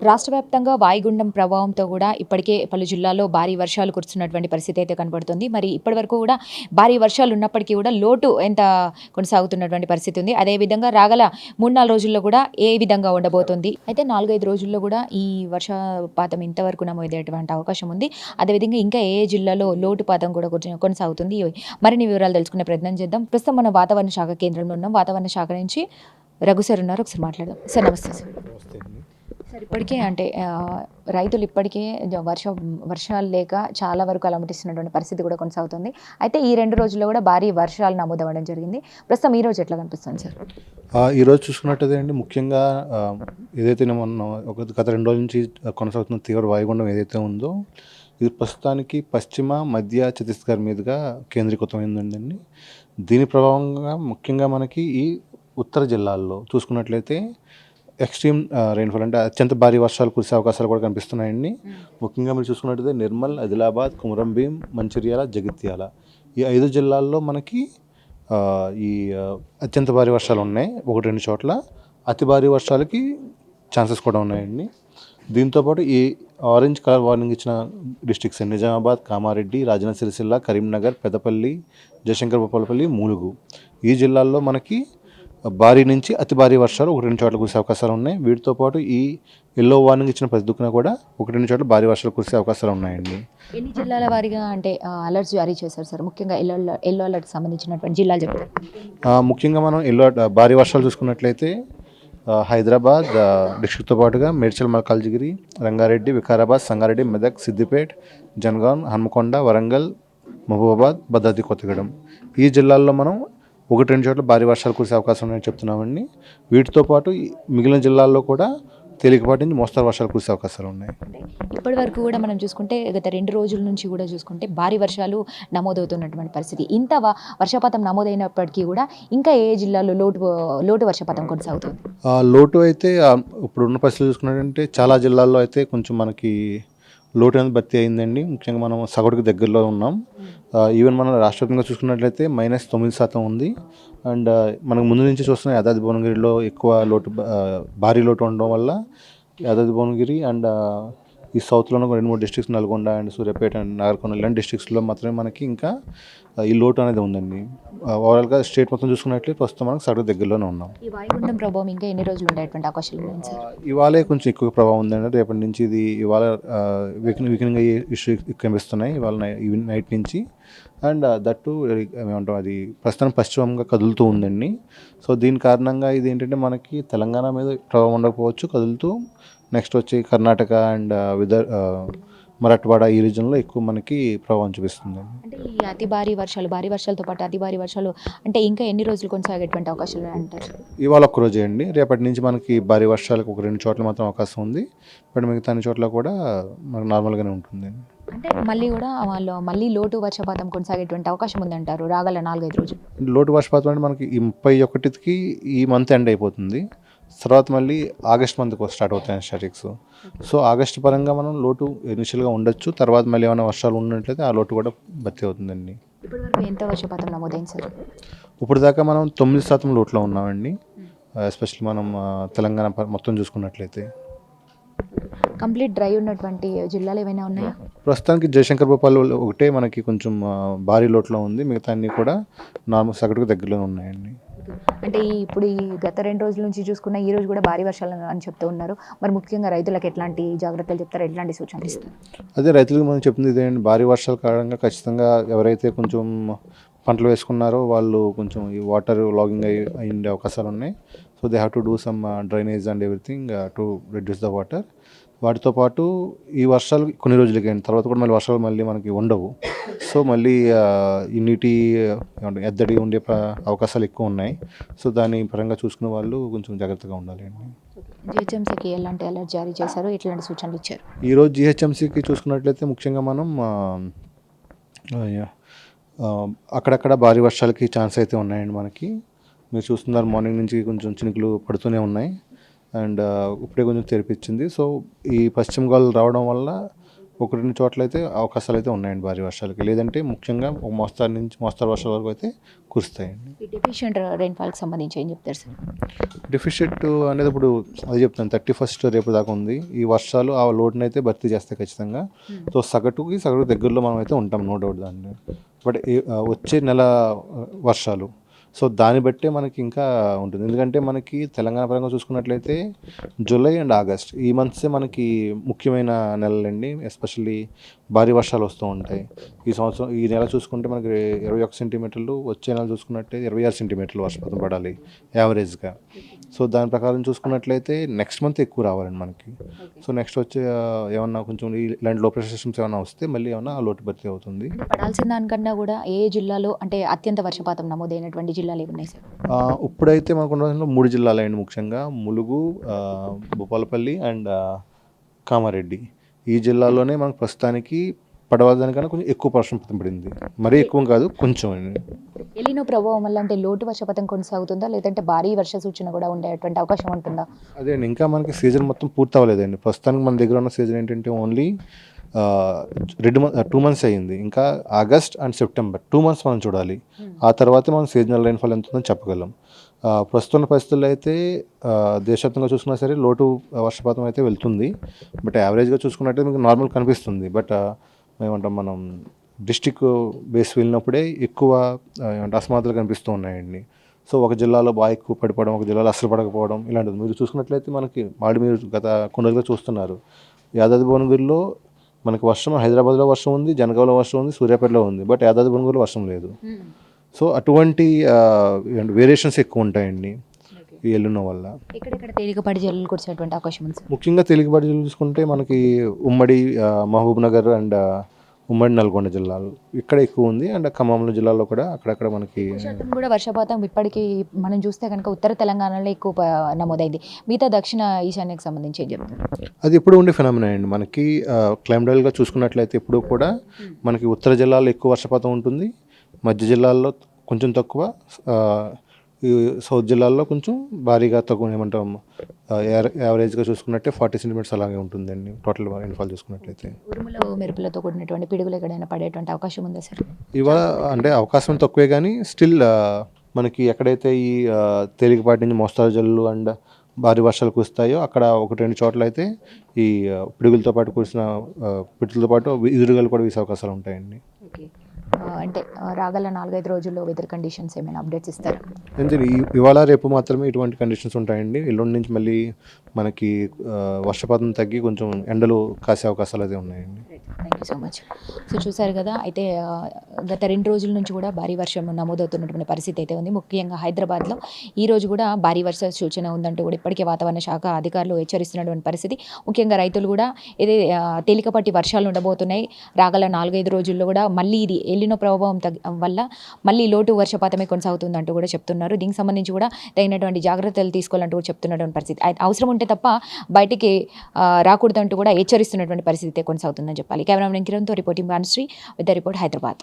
రాష్ట్ర వ్యాప్తంగా వాయుగుండం ప్రభావంతో కూడా ఇప్పటికే పలు జిల్లాల్లో భారీ వర్షాలు కురుస్తున్నటువంటి పరిస్థితి అయితే కనబడుతుంది. మరి ఇప్పటివరకు కూడా భారీ వర్షాలు ఉన్నప్పటికీ కూడా లోటు ఎంత కొనసాగుతున్నటువంటి పరిస్థితి ఉంది. అదేవిధంగా రాగల 3-4 రోజుల్లో కూడా ఏ విధంగా ఉండబోతుంది. అయితే 4-5 రోజుల్లో కూడా ఈ వర్షపాతం ఇంతవరకు నమోదయ్యేటువంటి అవకాశం ఉంది. అదేవిధంగా ఇంకా ఏ జిల్లాలో లోటుపాతం కూడా కొనసాగుతుంది. మరిన్ని వివరాలు తెలుసుకునే ప్రయత్నం చేద్దాం. ప్రస్తుతం మన వాతావరణ శాఖ కేంద్రంలో ఉన్నాం. వాతావరణ శాఖ నుంచి రఘు సార్ ఉన్నారు. ఒకసారి మాట్లాడదాం. సార్ నమస్తే సార్. సార్ ఇప్పటికే అంటే రైతులు ఇప్పటికే వర్షాలు లేక చాలా వరకు అలమటిస్తున్నటువంటి పరిస్థితి కూడా కొనసాగుతుంది. అయితే ఈ 2 రోజుల్లో కూడా భారీ వర్షాలు నమోదవ్వడం జరిగింది. ప్రస్తుతం ఈ రోజు ఎట్లా కనిపిస్తుంది సార్? ఈరోజు చూసుకున్నట్టయితే అండి, ముఖ్యంగా ఏదైతే మొన్న గత 2 రోజుల నుంచి కొనసాగుతున్న తీవ్ర వాయుగుండం ఏదైతే ఉందో, ఇది ప్రస్తుతానికి పశ్చిమ మధ్య ఛత్తీస్గఢ్ మీదుగా కేంద్రీకృతమైందండి. దీని ప్రభావంగా ముఖ్యంగా మనకి ఈ ఉత్తర జిల్లాల్లో చూసుకున్నట్లయితే ఎక్స్ట్రీమ్ రెయిన్ఫాల్ అంటే అత్యంత భారీ వర్షాలు కురిసే అవకాశాలు కూడా కనిపిస్తున్నాయండి. ముఖ్యంగా మీరు చూసుకున్నట్లయితే నిర్మల్, ఆదిలాబాద్, కొమరం భీం, మంచిర్యాల, జగిత్యాల ఈ 5 జిల్లాల్లో మనకి ఈ అత్యంత భారీ వర్షాలు ఉన్నాయి. 1-2 చోట్ల అతి భారీ వర్షాలకి ఛాన్సెస్ కూడా ఉన్నాయండి. దీంతోపాటు ఈ ఆరెంజ్ కలర్ వార్నింగ్ ఇచ్చిన డిస్ట్రిక్ట్స్ నిజామాబాద్, కామారెడ్డి, రాజన్న సిరిసిల్ల, కరీంనగర్, పెద్దపల్లి, జయశంకర్ భూపాలపల్లి, ములుగు ఈ జిల్లాల్లో మనకి భారీ నుంచి అతి భారీ వర్షాలు 1-2 చోట్ల కురిసే అవకాశాలు ఉన్నాయి. వీటితో పాటు ఈ ఎల్లో వార్నింగ్ ఇచ్చిన ప్రతి దిక్కున కూడా 1-2 చోట్ల భారీ వర్షాలు కురిసే అవకాశాలు ఉన్నాయండి. ఎన్ని జిల్లాల వారీగా అంటే అలర్ట్స్ జారీ చేశారు సార్? ముఖ్యంగా ఎల్లో అలర్ట్ సంబంధించినటువంటి జిల్లాలు చెప్తారు. ముఖ్యంగా మనం భారీ వర్షాలు చూసుకున్నట్లయితే హైదరాబాద్ డిస్ట్రిక్ట్తో పాటుగా మేడ్చల్, మల్కాజ్గిరి, రంగారెడ్డి, వికారాబాద్, సంగారెడ్డి, మెదక్, సిద్దిపేట్, జనగాం, హన్మకొండ, వరంగల్, మహబూబాబాద్, భద్రాద్రి కొత్తగూడెం ఈ జిల్లాల్లో మనం 1-2 చోట్ల భారీ వర్షాలు కురిసే అవకాశం ఉన్నాయని చెప్తున్నామండి. వీటితో పాటు మిగిలిన జిల్లాల్లో కూడా తేలికపాటి నుంచి మోస్తరు వర్షాలు కురిసే అవకాశాలు ఉన్నాయి. ఇప్పటి వరకు కూడా మనం చూసుకుంటే గత 2 రోజుల నుంచి కూడా చూసుకుంటే భారీ వర్షాలు నమోదవుతున్నటువంటి పరిస్థితి. ఇంత వర్షపాతం నమోదైనప్పటికీ కూడా ఇంకా ఏ జిల్లాలో లోటు వర్షపాతం కొనసాగుతుంది? లోటు అయితే ఇప్పుడున్న పరిస్థితులు చూసుకున్నట్టంటే చాలా జిల్లాల్లో అయితే కొంచెం మనకి లోటు అనేది భర్తీ అయిందండి. ముఖ్యంగా మనం సగటుకు దగ్గరలో ఉన్నాం. ఈవెన్ మనం రాష్ట్రవ్యాప్తంగా చూసుకున్నట్లయితే -9% ఉంది. అండ్ మనకు ముందు నుంచి చూస్తున్న యాదాద్రి భువనగిరిలో ఎక్కువ భారీ లోటు ఉండడం వల్ల యాదాద్రి భువనగిరి అండ్ ఈ సౌత్లోనే 2-3 districts Nalgonda and Suryapet and Nagarkurnool ఇలాంటి డిస్ట్రిక్ట్స్లో మాత్రమే మనకి ఇంకా ఈ లోటు అనేది ఉందండి. ఓవరాల్గా స్టేట్ మొత్తం చూసుకున్నట్లయితే ప్రస్తుతం మనకు సగటు దగ్గరలోనే ఉన్నాం. ఈ వాయుగుండం ప్రభావం ఇంకా ఎన్ని రోజులు ఉండేటువంటి అవకాశాలు ఉన్నాయి సార్? ఇవాళే కొంచెం ఎక్కువ ప్రభావం ఉందండి. రేపటి నుంచి ఇది ఇవాళ వీకెండ్ అయ్యే ఇష్యూ కనిపిస్తున్నాయి ఇవాళ నైట్ నుంచి. అండ్ దట్టు ఏమంటాం, అది ప్రస్తుతం పశ్చిమంగా కదులుతూ ఉందండి. సో దీని కారణంగా ఇది ఏంటంటే మనకి తెలంగాణ మీద ప్రభావం ఉండకపోవచ్చు, కదులుతూ నెక్స్ట్ వచ్చి కర్ణాటక అండ్ మరాఠ్వాడ ఈ రీజన్లో ఎక్కువ మనకి ప్రభావం చూపిస్తుంది. అంటే ఈ అతి భారీ వర్షాలతో పాటు అతి భారీ వర్షాలు అంటే ఇంకా ఎన్ని రోజులు కొనసాగేటువంటి అవకాశాలు అంటారు? ఇవాళ ఒక్కరోజే అండి. రేపటి నుంచి మనకి భారీ వర్షాలకు 1-2 చోట్ల మాత్రం అవకాశం ఉంది. బట్ మిగతా అన్ని చోట్ల కూడా మనకు నార్మల్గానే ఉంటుంది. అంటే మళ్ళీ లోటు వర్షపాతం కొనసాగేటువంటి అవకాశం ఉందంటారు రాగల 4-5 రోజులు. లోటు వర్షపాతం అంటే మనకి ఈ 31కి ఈ మంత్ ఎండ్ అయిపోతుంది. తర్వాత మళ్ళీ ఆగస్ట్ మంత్కి స్టార్ట్ అవుతాయి స్టాటిక్స్. సో ఆగస్టు పరంగా మనం లోటు ఇనిషియల్గా ఉండొచ్చు. తర్వాత మళ్ళీ ఏమైనా వర్షాలు ఉన్నట్లయితే ఆ లోటు కూడా భర్తీ అవుతుందండి. ఇప్పటివరకు ఎంత వర్షపాతం నమోదైంది సార్? ఇప్పుడు దాకా మనం 9% లోటులో ఉన్నామండి. ఎస్పెషల్లీ మనం తెలంగాణ మొత్తం చూసుకున్నట్లయితే. కంప్లీట్ డ్రై ఉన్నటువంటి జిల్లాలు ఏమైనా ఉన్నాయా? ప్రస్తుతానికి జయశంకర్ భూపాల్ ఒకటే మనకి కొంచెం భారీ లోటులో ఉంది. మిగతా అన్నీ కూడా నార్మల్ సగటుకు దగ్గరలో ఉన్నాయండి. అంటే ఇప్పుడు ఈ గత 2 రోజుల నుంచి చూసుకున్న ఈ రోజు కూడా భారీ వర్షాలు అని చెప్తూ ఉన్నారు. మరి ముఖ్యంగా రైతులకు ఎట్లాంటి జాగ్రత్తలు చెప్తారు, ఎట్లాంటి సూచనలు ఇస్తారు? అదే రైతులకు మనం చెప్తుంది ఇదేంటి, భారీ వర్షాల కారణంగా ఖచ్చితంగా ఎవరైతే కొంచెం పంటలు వేసుకున్నారో వాళ్ళు కొంచెం ఈ వాటర్ లాగింగ్ అయ్యే అవకాశాలు ఉన్నాయి. So they have to do some drainage and everything to reduce the water. వాటితో పాటు ఈ వర్షాలు కొన్ని రోజులకి అయిన తర్వాత కూడా మళ్ళీ వర్షాలు మనకి ఉండవు. సో మళ్ళీ ఈ నీటి ఎద్దడి ఉండే అవకాశాలు ఎక్కువ ఉన్నాయి. సో దాని పరంగా చూసుకునే వాళ్ళు కొంచెం జాగ్రత్తగా ఉండాలి అండి. జిహెచ్ఎంసీకి ఎలాంటి అలర్ట్ జారీ చేశారు, ఎట్లాంటి సూచనలు ఇచ్చారు? ఈరోజు జిహెచ్ఎంసీకి చూసుకున్నట్లయితే ముఖ్యంగా మనం అక్కడక్కడ భారీ వర్షాలకి ఛాన్స్ అయితే ఉన్నాయండి మనకి. మీరు చూస్తున్నారు మార్నింగ్ నుంచి కొంచెం చినుకులు పడుతూనే ఉన్నాయి. అండ్ ఇప్పుడే కొంచెం తెరిపించింది. సో ఈ పశ్చిమ గాలులు రావడం వల్ల ఒక రెండు చోట్ల అయితే అవకాశాలు అయితే ఉన్నాయండి భారీ వర్షాలకి. లేదంటే ముఖ్యంగా ఒక మోస్తారు నుంచి మోస్తరు వర్షాల వరకు అయితే కురుస్తాయండి. ఈ డెఫిషియెంట్ రెయిన్‌ఫాల్‌కి సంబంధించి ఏం చెప్తారు సార్? డెఫిషిట్ అనేది ఇప్పుడు అదే చెప్తాను 31 రేపు దాకా ఉంది. ఈ వర్షాలు ఆ లోటునైతే భర్తీ చేస్తాయి ఖచ్చితంగా. సో సగటు దగ్గరలో మనం అయితే ఉంటాం, నో డౌట్ దాన్ని. బట్ వచ్చే నెల వర్షాలు సో దాన్ని బట్టే మనకి ఇంకా ఉంటుంది. ఎందుకంటే మనకి తెలంగాణ పరంగా చూసుకున్నట్లయితే జూలై అండ్ ఆగస్ట్ ఈ మంత్సే మనకి ముఖ్యమైన నెలలండి. ఎస్పెషల్లీ భారీ వర్షాలు వస్తూ ఉంటాయి. ఈ నెల చూసుకుంటే మనకి 21 సెంటీమీటర్లు, వచ్చే నెల చూసుకున్నట్లయితే 26 సెంటీమీటర్లు వర్షపాతం పడాలి యావరేజ్గా. సో దాని ప్రకారం చూసుకున్నట్లయితే నెక్స్ట్ మంత్ ఎక్కువ రావాలండి మనకి. సో నెక్స్ట్ వచ్చే ఏమన్నా కొంచెం ఇలాంటి లో ప్రెషర్ సిస్టమ్స్ ఏమైనా వస్తే మళ్ళీ ఏమన్నా ఆ లోటు భర్తీ అవుతుంది. పడాల్సిన దానికన్నా కూడా ఏ జిల్లాలో అంటే అత్యంత వర్షపాతం నమోదైనటువంటి జిల్లాలు ఏమున్నాయి సార్? ఇప్పుడైతే మనకు ఉన్న 3 జిల్లాలండి ముఖ్యంగా ములుగు, భూపాలపల్లి అండ్ కామారెడ్డి. ఈ జిల్లాలోనే మనకు ప్రస్తుతానికి పడవదానికన్నా కొంచెం ఎక్కువ వర్షపాతం పడింది. మరీ ఎక్కువ కాదు, కొంచెం అండి. ఎలినో ప్రభావం వల్ల అంటే లోటు వర్షపాతం కొనసాగుతుందా, లేదంటే భారీ వర్ష సూచన కూడా ఉండేటువంటి అవకాశం ఉంటుందా? అదే అండి, ఇంకా మనకి సీజన్ మొత్తం పూర్తి అవ్వలేదండి. ప్రస్తుతానికి మన దగ్గర ఉన్న సీజన్ ఏంటంటే ఓన్లీ 2 మంత్స్ అయ్యింది. ఇంకా ఆగస్ట్ అండ్ సెప్టెంబర్ 2 మంత్స్ మనం చూడాలి. ఆ తర్వాత మనం సీజనల్ రైన్ఫాల్ ఎంత ఉందని చెప్పగలం. ప్రస్తుత పరిస్థితుల్లో అయితే దేశవ్యాప్తంగా చూసుకున్నా సరే లోటు వర్షపాతం అయితే వెళ్తుంది. బట్ యావరేజ్గా చూసుకున్నట్టే మీకు నార్మల్ కనిపిస్తుంది. బట్ ఏమంటాం మనం డిస్టిక్ బేస్ వెళ్ళినప్పుడే ఎక్కువ అసమానతలు కనిపిస్తూ ఉన్నాయండి. సో ఒక జిల్లాలో బాగా ఎక్కువ పడిపోవడం, ఒక జిల్లాలో అసలు పడకపోవడం ఇలాంటిది మీరు చూసుకున్నట్లయితే మనకి మీరు గత కొన్ని రోజులుగా చూస్తున్నారు. యాదాద్రి భువనగిరిలో మనకి వర్షం, హైదరాబాద్లో వర్షం ఉంది, జనగాంలో వర్షం ఉంది, సూర్యాపేటలో ఉంది. బట్ యాదాద్రి భువనగిరిలో వర్షం లేదు. సో అటువంటి వేరియేషన్స్ ఎక్కువ ఉంటాయండి ఈ ఎల్లున్న వల్ల. ఎక్కడెక్కడ తేలికపాటి జల్లులు కురిసేటువంటి అవకాశం ఉంది సార్? ముఖ్యంగా తేలికపాటి జిల్లాలు చూసుకుంటే మనకి ఉమ్మడి మహబూబ్ నగర్ అండ్ ఉమ్మడి నల్గొండ జిల్లాలు ఇక్కడ ఎక్కువ ఉంది. అండ్ ఖమ్మంలో జిల్లాలో కూడా అక్కడక్కడ మనకి శాతం కూడా వర్షపాతం ఇప్పటికీ మనం చూస్తే కనుక ఉత్తర తెలంగాణలో ఎక్కువ నమోదైంది. మిగతా దక్షిణ ఈశాన్యకు సంబంధించి ఏం చెప్తారు? అది ఎప్పుడు ఉండే ఫినామినా అండి. మనకి క్లైమేటల్గా చూసుకున్నట్లయితే ఎప్పుడు కూడా మనకి ఉత్తర జిల్లాలో ఎక్కువ వర్షపాతం ఉంటుంది, మధ్య జిల్లాల్లో కొంచెం తక్కువ, ఈ సౌత్ జిల్లాల్లో కొంచెం భారీగా తక్కువ. ఏమంటాం యావరేజ్గా చూసుకున్నట్టే 40 సెంటీమీటర్స్ అలాగే ఉంటుందండి టోటల్ రైన్ఫాల్ చూసుకున్నట్లయితే. ఉరుములు మెరుపులతో కూడినటువంటి పిడుగులు ఎక్కడైనా పడేటువంటి అవకాశం ఉందా సార్? ఇవాళ అంటే అవకాశం తక్కువే, కానీ స్టిల్ మనకి ఎక్కడైతే ఈ తేలికపాటి నుంచి మోస్తారు జల్లులు అండ్ భారీ వర్షాలు కురుస్తాయో అక్కడ 1-2 చోట్ల అయితే ఈ పిడుగులతో పాటు కురిసిన పిడుగులతో పాటు ఎదురుగాలు కూడా వీసే అవకాశాలు ఉంటాయండి. ఓకే, అంటే రాగల 4-5 రోజుల్లో వెదర్ కండిషన్స్ ఏమైనా అప్డేట్స్ ఇస్తారా? ఎందుకంటే ఇవాళ రేపు మాత్రమే ఇటువంటి కండిషన్స్ ఉంటాయండి. ఎల్లుండి నుంచి మళ్ళీ మనకి వర్షపాతం తగ్గి కొంచెం ఎండలు కాసే అవకాశాలు అయితే ఉన్నాయండి. Thank you so much. So చూసారు కదా, అయితే గత 2 రోజుల నుంచి కూడా భారీ వర్షం నమోదవుతున్నటువంటి పరిస్థితి అయితే ఉంది. ముఖ్యంగా హైదరాబాద్లో ఈ రోజు కూడా భారీ వర్ష సూచన ఉందంటూ కూడా ఇప్పటికే వాతావరణ శాఖ అధికారులు హెచ్చరిస్తున్నటువంటి పరిస్థితి. ముఖ్యంగా రైతులు కూడా తేలికపాటి వర్షాలు ఉండబోతున్నాయి. రాగల 4-5 రోజుల్లో కూడా మళ్ళీ ఇది ఎలినో ప్రభావం వల్ల మళ్ళీ లోటు వర్షపాతమే కొనసాగుతుందంటూ కూడా చెప్తున్నారు. దీనికి సంబంధించి కూడా తగినటువంటి జాగ్రత్తలు తీసుకోవాలంటూ కూడా చెప్తున్నటువంటి పరిస్థితి. అవసరం ఉంటే తప్ప బయటికి రాకూడదంటూ కూడా హెచ్చరిస్తున్నటువంటి పరిస్థితి కొనసాగుతుందని చెప్పాలి. కెమెరామెన్ కిరణ్తో reporting Bhanushree with the report, Hyderabad.